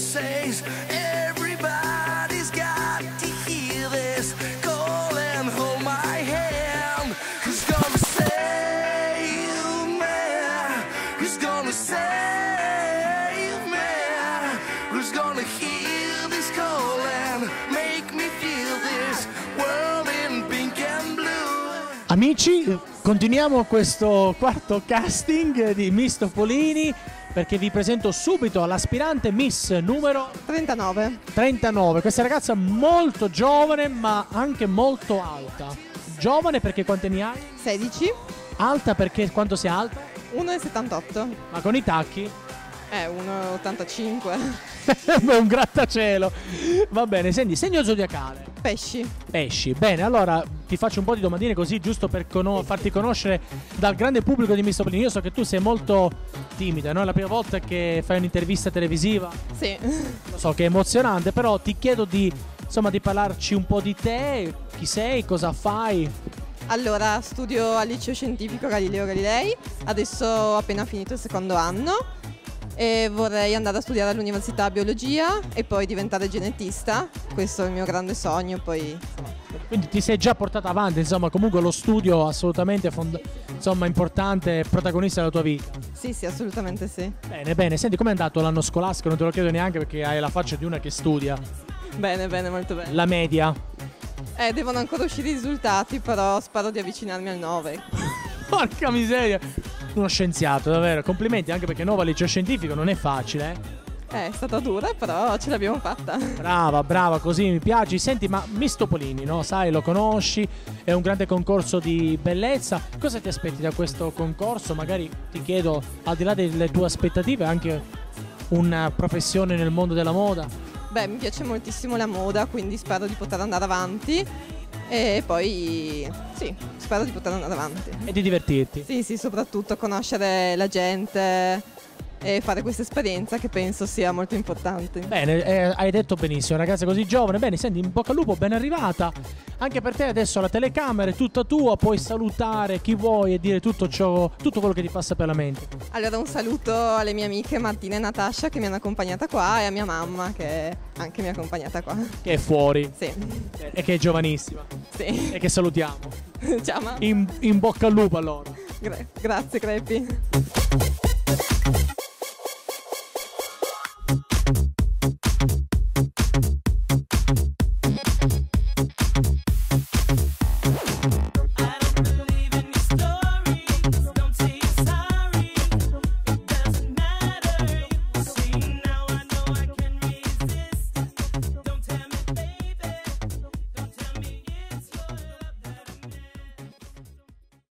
says everybody's got to hear this. Call and hold my hand. Who's gonna save me? Who's gonna save me? Who's gonna hear this call and make me feel this world in pink and blue? Amici, continuiamo questo quarto casting di Miss Topolini, perché vi presento subito l'aspirante Miss numero 39. Questa ragazza molto giovane ma anche molto alta. Giovane perché quanti anni hai? 16. Alta perché quanto sei alta? 1,78. Ma con i tacchi? 1,85. Beh, un grattacielo. Va bene, senti, segno zodiacale. Pesci. Bene, allora ti faccio un po' di domandine così, giusto per farti conoscere dal grande pubblico di Miss Topolini. Io so che tu sei molto timida, no? È la prima volta che fai un'intervista televisiva. Sì. Lo so che è emozionante, però ti chiedo di parlarci un po' di te, chi sei, cosa fai. Allora, studio al liceo scientifico Galileo Galilei. Adesso ho appena finito il secondo anno e vorrei andare a studiare all'università biologia e poi diventare genetista. Questo è il mio grande sogno, poi Quindi ti sei già portata avanti, insomma, comunque lo studio assolutamente importante, protagonista della tua vita. sì, assolutamente sì. Bene, senti, com'è andato l'anno scolastico? Non te lo chiedo neanche perché hai la faccia di una che studia. Bene, molto bene. La media. Devono ancora uscire i risultati, però spero di avvicinarmi al 9. Porca miseria. Uno scienziato, davvero, complimenti, anche perché 9 al liceo scientifico non è facile, È stata dura, però ce l'abbiamo fatta. Brava, così mi piaci. Senti, ma Miss Topolini, no? Sai, lo conosci, è un grande concorso di bellezza. Cosa ti aspetti da questo concorso? Magari ti chiedo, al di là delle tue aspettative, anche una professione nel mondo della moda. Beh, mi piace moltissimo la moda, quindi spero di poter andare avanti. E poi sì, spero di poter andare avanti. E di divertirti. Sì, soprattutto conoscere la gente e fare questa esperienza che penso sia molto importante. Bene, hai detto benissimo, ragazza così giovane. Bene, senti, in bocca al lupo, ben arrivata. Anche per te adesso la telecamera è tutta tua, puoi salutare chi vuoi e dire tutto quello che ti passa per la mente. Allora un saluto alle mie amiche Martina e Natascia che mi hanno accompagnata qua e a mia mamma che anche mi ha accompagnata qua. Che è fuori. Sì. E che è giovanissima. Sì. E che salutiamo. Ciao mamma. In bocca al lupo allora. Grazie Crepi.